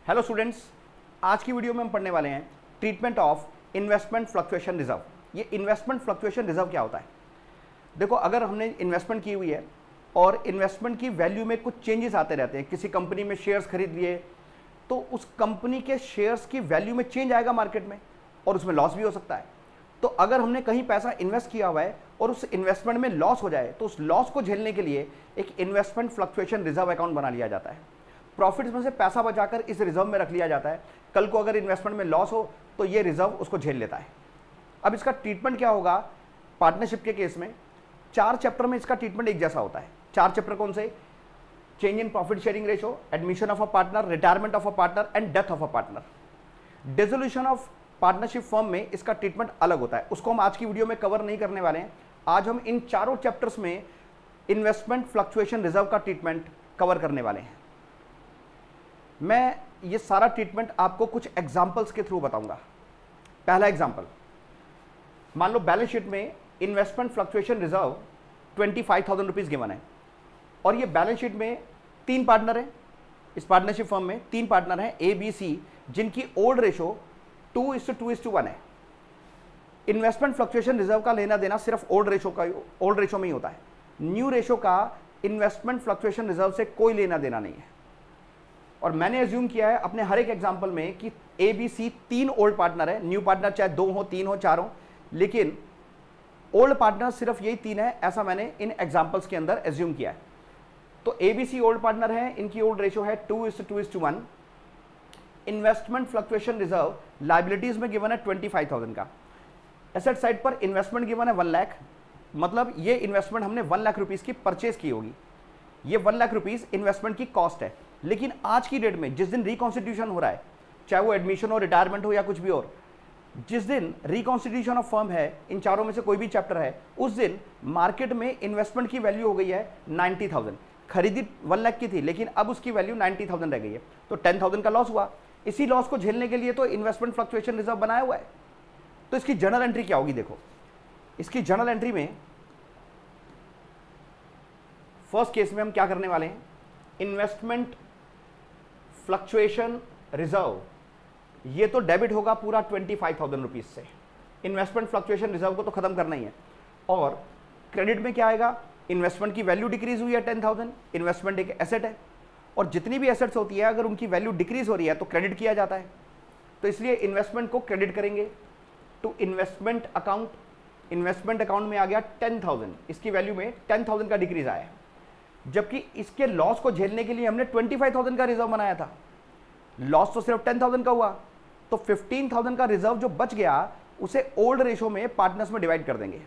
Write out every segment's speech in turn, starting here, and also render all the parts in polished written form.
Hello students, आज की video में हम पढ़ने वाले हैं treatment of investment fluctuation reserve. ये इन्वेस्टमेंट फ्लक्चुएशन रिजर्व क्या होता है? देखो, अगर हमने इन्वेस्टमेंट की हुई है और इन्वेस्टमेंट की वैल्यू में कुछ चेंजेस आते रहते हैं, किसी कंपनी में शेयर्स खरीद लिए तो उस कंपनी के शेयर्स की वैल्यू में चेंज आएगा मार्केट में और उसमें लॉस भी हो सकता है। तो अगर हमने कहीं पैसा इन्वेस्ट किया हुआ है और उस इन्वेस्टमेंट में लॉस हो जाए तो उस लॉस को झेलने के लिए एक इन्वेस्टमेंट फ्लक्चुएशन रिजर्व अकाउंट बना लिया जाता है। प्रॉफिट्स में से पैसा बचाकर इस रिजर्व में रख लिया जाता है। कल को अगर इन्वेस्टमेंट में लॉस हो तो ये रिजर्व उसको झेल लेता है। अब इसका ट्रीटमेंट क्या होगा? पार्टनरशिप के केस में 4 चैप्टर में इसका ट्रीटमेंट एक जैसा होता है। 4 चैप्टर कौन से? Change in profit sharing ratio, admission of a partner, retirement of a partner and death of a partner. Dissolution of partnership firm में इसका ट्रीटमेंट अलग होता है, उसको हम आज की वीडियो में कवर नहीं करने वाले हैं। आज हम इन चारों चैप्टर्स में इन्वेस्टमेंट फ्लक्चुएशन रिजर्व का ट्रीटमेंट कवर करने वाले हैं। मैं ये सारा ट्रीटमेंट आपको कुछ एग्जांपल्स के थ्रू बताऊंगा। पहला एग्जांपल, मान लो बैलेंस शीट में investment fluctuation reserve 25,000 rupees given है और ये बैलेंस शीट में 3 पार्टनर हैं। इस पार्टनरशिप फर्म में 3 पार्टनर हैं ए बी सी, जिनकी ओल्ड रेशो 2:2:1 है। इन्वेस्टमेंट फ्लक्चुएशन रिजर्व का लेना देना सिर्फ ओल्ड रेशो में ही होता है। न्यू रेशो का इन्वेस्टमेंट फ्लक्चुएशन रिजर्व से कोई लेना देना नहीं है। और मैंने एज्यूम किया है अपने हर एक एग्जांपल में कि A B C 3 old partner है। न्यू पार्टनर चाहे 2 हो, 3 हो, 4 हो, लेकिन ओल्ड पार्टनर सिर्फ यही 3 है, ऐसा मैंने इन एग्जांपल्स के अंदर एज्यूम किया है। तो A B C old partner है, इनकी ओल्ड रेशो है 2:2:1। इन्वेस्टमेंट फ्लक्चुएशन रिजर्व लायबिलिटीज में गिवन है 25,000 का। एसेट साइड पर इन्वेस्टमेंट गिवन है 1 लाख, मतलब ये इन्वेस्टमेंट हमने 1 लाख रुपीज की परचेज की होगी। ये 1 लाख रुपीज इन्वेस्टमेंट की कॉस्ट है। लेकिन आज की डेट में जिस दिन रिकॉन्स्टिट्यूशन हो रहा है, चाहे वो एडमिशन हो, रिटायरमेंट हो या कुछ भी और, जिस दिन रिकॉन्स्टिट्यूशन ऑफ फर्म है, इन चारों में से कोई भी चैप्टर है, उस दिन मार्केट में इन्वेस्टमेंट की वैल्यू हो गई है 90,000। खरीदी 1 लाख की थी लेकिन अब उसकी वैल्यू 90,000 रह गई है, तो 10,000 का लॉस हुआ। इसी लॉस को झेलने के लिए तो इन्वेस्टमेंट फ्लक्चुएशन रिजर्व बनाया हुआ है। तो इसकी जर्नल एंट्री क्या होगी? देखो, इसकी जर्नल एंट्री में फर्स्ट केस में हम क्या करने वाले हैं, इन्वेस्टमेंट फ्लक्चुएशन रिजर्व, ये तो डेबिट होगा पूरा 25,000 रुपीज से। इन्वेस्टमेंट फ्लक्चुएशन रिजर्व को तो खत्म करना ही है। और क्रेडिट में क्या आएगा? इन्वेस्टमेंट की वैल्यू डिक्रीज हुई है 10,000। इन्वेस्टमेंट एक एसेट है और जितनी भी एसेट्स होती है अगर उनकी वैल्यू डिक्रीज हो रही है तो क्रेडिट किया जाता है। तो इसलिए इन्वेस्टमेंट को क्रेडिट करेंगे to investment account. Investment account में आ गया 10,000, इसकी वैल्यू में 10,000 का डिक्रीज आया है, जबकि इसके लॉस को झेलने के लिए हमने 25,000 का रिजर्व बनाया था। लॉस तो सिर्फ 10,000 का हुआ, तो 15,000 का रिजर्व जो बच गया उसे ओल्ड रेशो में पार्टनर्स में डिवाइड कर देंगे।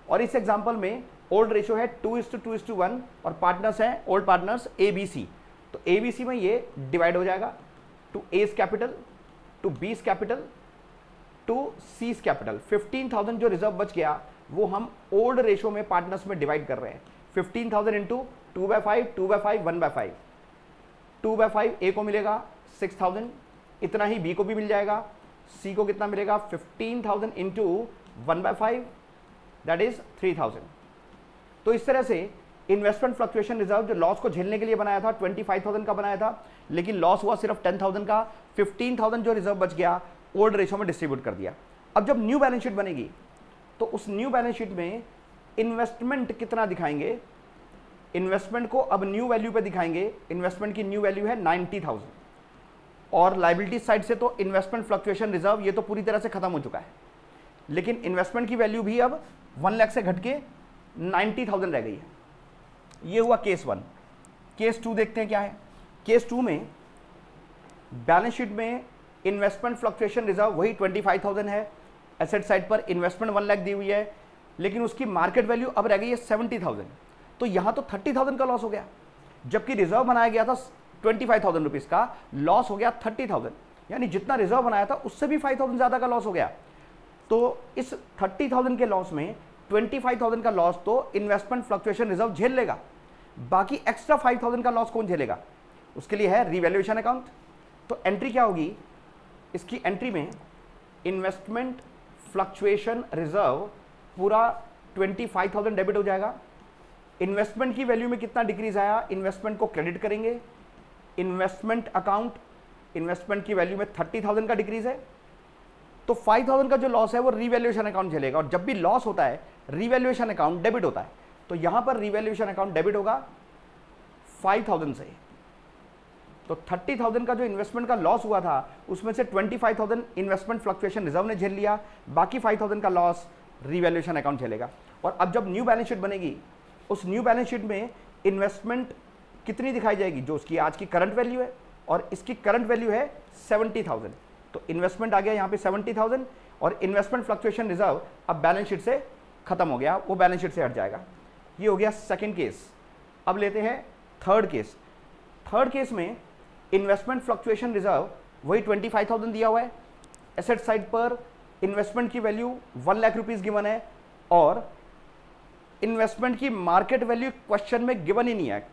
और इस एग्जांपल में ओल्ड रेशो है 2:2:1 और पार्टनर्स हैं old partners A B C. तो ए बी सी में ये डिवाइड हो जाएगा to A's capital, to B's capital, to C's capital. 15,000 जो रिजर्व बच गया वो हम ओल्ड रेशो में पार्टनर्स में डिवाइड कर रहे हैं। 15,000 इंटू 2/5, 2/5, 1/5। 2/5 ए को मिलेगा 6,000, इतना ही बी को भी मिल जाएगा। सी को कितना मिलेगा? 15,000 इंटू 1/5, दैट इज 3,000। तो इस तरह से इन्वेस्टमेंट फ्लक्चुएशन रिजर्व जो लॉस को झेलने के लिए बनाया था 25,000 का बनाया था, लेकिन लॉस हुआ सिर्फ 10,000 का। 15,000 जो रिजर्व बच गया ओल्ड रेशो में डिस्ट्रीब्यूट कर दिया। अब जब न्यू बैलेंस शीट बनेगी तो उस न्यू बैलेंस शीट में इन्वेस्टमेंट कितना दिखाएंगे? इन्वेस्टमेंट को अब न्यू वैल्यू पे दिखाएंगे। इन्वेस्टमेंट की न्यू वैल्यू है 90,000 और लायबिलिटी साइड से तो इन्वेस्टमेंट फ्लक्चुएशन रिजर्व ये तो पूरी तरह से खत्म हो चुका है, लेकिन इन्वेस्टमेंट की वैल्यू भी अब 1 लाख से घट के 90,000 रह गई है। ये हुआ केस 1। केस 2 देखते हैं क्या है। केस 2 में बैलेंस शीट में इन्वेस्टमेंट फ्लक्चुएशन रिजर्व वही 25,000 है। एसेट साइड पर इन्वेस्टमेंट 1 लाख दी हुई है, लेकिन उसकी मार्केट वैल्यू अब रह गई है 70,000। तो यहां तो 30,000 का लॉस हो गया, जबकि रिजर्व बनाया गया था 25,000 रुपीज का, लॉस हो गया 30,000। यानी जितना रिजर्व बनाया था उससे भी 5,000 ज्यादा का लॉस हो गया। तो इस 30,000 के लॉस में 25,000 का लॉस तो इन्वेस्टमेंट फ्लक्चुएशन रिजर्व झेल लेगा, बाकी एक्स्ट्रा 5,000 का लॉस कौन झेलेगा? उसके लिए है रिवैल्यूएशन अकाउंट। तो एंट्री क्या होगी? इसकी एंट्री में इन्वेस्टमेंट फ्लक्चुएशन रिजर्व पूरा 25,000 डेबिट हो जाएगा। इन्वेस्टमेंट की वैल्यू में कितना डिक्रीज आया, इन्वेस्टमेंट को क्रेडिट करेंगे। इन्वेस्टमेंट अकाउंट इन्वेस्टमेंट की वैल्यू में 30,000 का डिक्रीज है, तो 5,000 का जो लॉस है वो रीवैल्यूएशन अकाउंट झेलेगा। और जब भी लॉस होता है रीवैल्यूएशन अकाउंट डेबिट होता है, तो यहां पर रीवैल्यूएशन अकाउंट डेबिट होगा 5,000 से। तो 30,000 का जो इन्वेस्टमेंट का लॉस हुआ था उसमें से 25,000 इन्वेस्टमेंट फ्लक्चुएशन रिजर्व ने झेल लिया, बाकी 5,000 का लॉस रीवैल्यूएशन अकाउंट झेलेगा। और अब जब न्यू बैलेंस शीट बनेगी, उस न्यू बैलेंस शीट में इन्वेस्टमेंट कितनी दिखाई जाएगी, जो उसकी आज की करंट वैल्यू है, और इसकी करंट वैल्यू है 70,000। तो इन्वेस्टमेंट आ गया यहाँ पे 70,000 और इन्वेस्टमेंट फ्लक्चुएशन रिजर्व अब बैलेंस शीट से खत्म हो गया, वो बैलेंस शीट से हट जाएगा। ये हो गया सेकंड केस। अब लेते हैं थर्ड केस। थर्ड केस में इन्वेस्टमेंट फ्लक्चुएशन रिजर्व वही 25,000 दिया हुआ है, एसेट साइड पर इन्वेस्टमेंट की वैल्यू 1 लाख रुपीज गिवन है, और इन्वेस्टमेंट की मार्केट वैल्यू क्वेश्चन में गिवन ही नहीं है,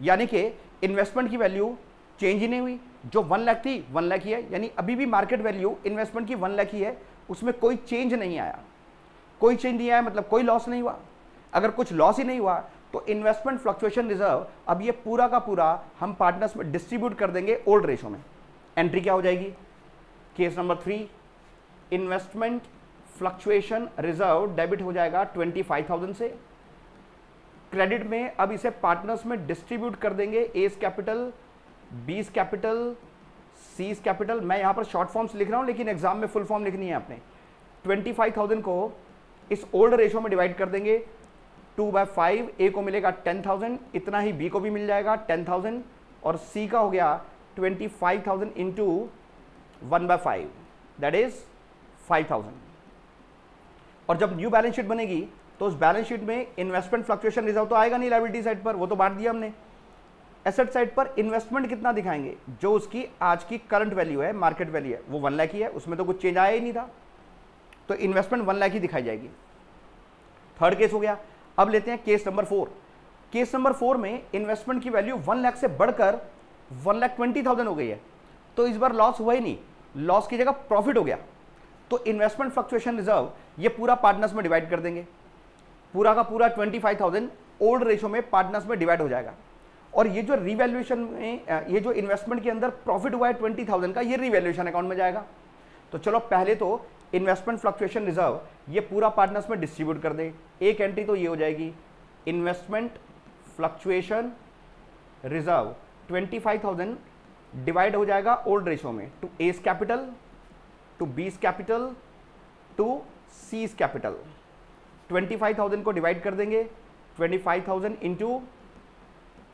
यानी कि इन्वेस्टमेंट की वैल्यू चेंज ही नहीं हुई, जो 1 लाख थी 1 लाख ही है, यानी अभी भी मार्केट वैल्यू इन्वेस्टमेंट की 1 लाख ही है, उसमें कोई चेंज नहीं आया। कोई चेंज नहीं आया मतलब कोई लॉस नहीं हुआ। अगर कुछ लॉस ही नहीं हुआ तो इन्वेस्टमेंट फ्लक्चुएशन रिजर्व अब ये पूरा का पूरा हम पार्टनर्स में डिस्ट्रीब्यूट कर देंगे ओल्ड रेशो में। एंट्री क्या हो जाएगी, case number 3, investment fluctuation reserve debit हो जाएगा 25,000 से। क्रेडिट में अब इसे पार्टनर्स में डिस्ट्रीब्यूट कर देंगे, एस कैपिटल, बीस कैपिटल, सीज कैपिटल। मैं यहां पर शॉर्ट फॉर्म्स लिख रहा हूं, लेकिन एग्जाम में फुल फॉर्म लिखनी है आपने। 25,000 को इस ओल्ड रेशो में डिवाइड कर देंगे 2/5, ए को मिलेगा 10,000, इतना ही बी को भी मिल जाएगा 10,000, और सी का हो गया 25,000 इंटू 1/5, दैट इज 5,000। और जब न्यू बैलेंस शीट बनेगी तो उस बैलेंस शीट में इन्वेस्टमेंट फ्लक्चुएशन रिजर्व तो आएगा नहीं लायबिलिटी साइड पर, वो तो बांट दिया हमने। एसेट साइड पर इन्वेस्टमेंट कितना दिखाएंगे, जो उसकी आज की करंट वैल्यू है, मार्केट वैल्यू है, वो 1 लाख ही है, उसमें तो कुछ चेंज आया ही नहीं था, तो इन्वेस्टमेंट 1 लाख ही दिखाई जाएगी। थर्ड केस हो गया। अब लेते हैं केस नंबर 4। केस नंबर 4 में इन्वेस्टमेंट की वैल्यू 1 लाख से बढ़कर 1,20,000 हो गई है, तो इस बार लॉस हुआ ही नहीं, लॉस की जगह प्रॉफिट हो गया। तो इन्वेस्टमेंट फ्लक्चुएशन रिजर्व ये पूरा पार्टनर्स में डिवाइड कर देंगे, पूरा का पूरा 25,000 ओल्ड रेशो में पार्टनर्स में डिवाइड हो जाएगा। और ये जो रिवैल्यूएशन में ये जो इन्वेस्टमेंट के अंदर प्रॉफिट हुआ है 20,000 का, ये रिवैल्यूएशन अकाउंट में जाएगा। तो चलो पहले तो इन्वेस्टमेंट फ्लक्चुएशन रिजर्व ये पूरा पार्टनर्स में डिस्ट्रीब्यूट कर दे। एक एंट्री तो ये हो जाएगी, इन्वेस्टमेंट फ्लक्चुएशन रिजर्व 25,000 डिवाइड हो जाएगा ओल्ड रेशो में, to A's capital, to B's capital, to C's capital. 25,000 को डिवाइड कर देंगे, 25,000 इंटू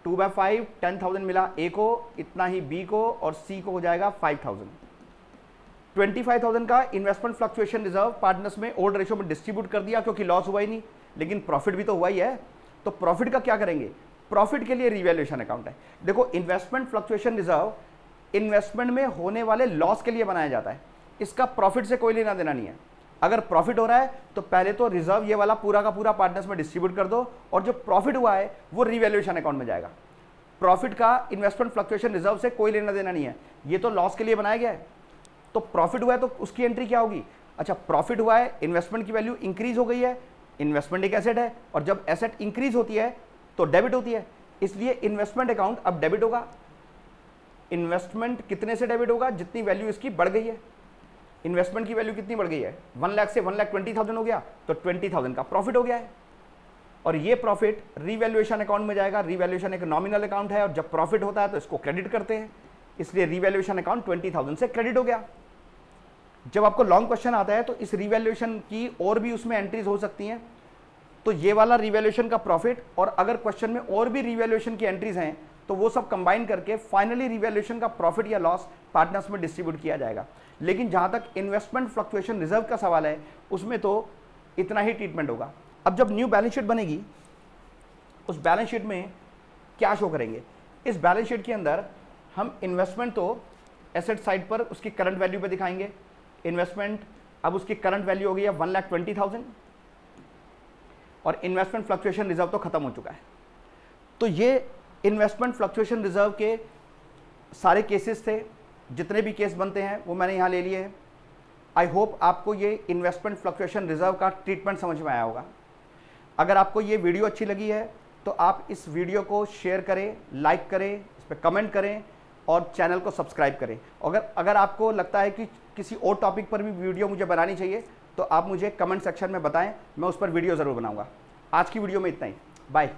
2/5, 10,000 मिला ए को, इतना ही बी को, और सी को हो जाएगा 5,000। 25,000 का इन्वेस्टमेंट फ्लक्चुएशन रिजर्व पार्टनर्स में ओल्ड रेशो में डिस्ट्रीब्यूट कर दिया, क्योंकि लॉस हुआ ही नहीं, लेकिन प्रॉफिट भी तो हुआ ही है। तो प्रॉफिट का क्या करेंगे, प्रॉफिट के लिए रिवैल्यूएशन अकाउंट है। देखो इन्वेस्टमेंट फ्लक्चुएशन रिजर्व इन्वेस्टमेंट में होने वाले लॉस के लिए बनाया जाता है, इसका प्रॉफिट से कोई लेना देना नहीं है। अगर प्रॉफिट हो रहा है तो पहले तो रिजर्व ये वाला पूरा का पूरा पार्टनर्स में डिस्ट्रीब्यूट कर दो, और जो प्रॉफिट हुआ है वो रिवैल्यूएशन अकाउंट में जाएगा। प्रॉफिट का इन्वेस्टमेंट फ्लक्चुएशन रिजर्व से कोई लेना देना नहीं है, ये तो लॉस के लिए बनाया गया है। तो प्रॉफिट हुआ है तो उसकी एंट्री क्या होगी, अच्छा प्रॉफिट हुआ है, इन्वेस्टमेंट की वैल्यू इंक्रीज हो गई है, इन्वेस्टमेंट एक एसेट है, और जब एसेट इंक्रीज होती है तो डेबिट होती है, इसलिए इन्वेस्टमेंट अकाउंट अब डेबिट होगा। इन्वेस्टमेंट कितने से डेबिट होगा, जितनी वैल्यू इसकी बढ़ गई है। इन्वेस्टमेंट की वैल्यू कितनी बढ़ गई है, 1 लाख से 1,20,000 हो गया, तो 20,000 का प्रॉफिट हो गया है, और ये प्रॉफिट रिवैल्यूएशन अकाउंट में जाएगा। रिवैल्यूएशन एक नॉमिनल अकाउंट है, और जब प्रॉफिट होता है तो इसको क्रेडिट करते हैं, इसलिए रिवैल्यूएशन अकाउंट 20,000 से क्रेडिट हो गया। जब आपको लॉन्ग क्वेश्चन आता है तो इस रिवैल्यूएशन की और भी उसमें एंट्रीज हो सकती हैं, तो ये वाला रिवैल्यूएशन का प्रॉफिट, और अगर क्वेश्चन में और भी रिवैल्यूएशन की एंट्रीज हैं तो वो सब कंबाइन करके फाइनली रिवैल्यूएशन का प्रॉफिट या लॉस पार्टनर्स में डिस्ट्रीब्यूट किया जाएगा। लेकिन जहां तक इन्वेस्टमेंट फ्लक्चुएशन रिजर्व का सवाल है, उसमें तो इतना ही ट्रीटमेंट होगा। अब जब न्यू बैलेंस शीट बनेगी, उस बैलेंस शीट में क्या शो करेंगे, इस बैलेंस शीट के अंदर हम इन्वेस्टमेंट तो एसेट साइड पर उसकी करंट वैल्यू पे दिखाएंगे। इन्वेस्टमेंट अब उसकी करंट वैल्यू हो गई है 1,20,000, और इन्वेस्टमेंट फ्लक्चुएशन रिजर्व तो खत्म हो चुका है। तो ये इन्वेस्टमेंट फ्लक्चुएशन रिजर्व के सारे केसेस थे, जितने भी केस बनते हैं वो मैंने यहाँ ले लिए हैं। आई होप आपको ये इन्वेस्टमेंट फ्लक्चुएशन रिजर्व का ट्रीटमेंट समझ में आया होगा। अगर आपको ये वीडियो अच्छी लगी है तो आप इस वीडियो को शेयर करें, लाइक करें, इस पर कमेंट करें, और चैनल को सब्सक्राइब करें। अगर आपको लगता है कि किसी और टॉपिक पर भी वीडियो मुझे बनानी चाहिए तो आप मुझे कमेंट सेक्शन में बताएं, मैं उस पर वीडियो ज़रूर बनाऊंगा। आज की वीडियो में इतना ही, बाय।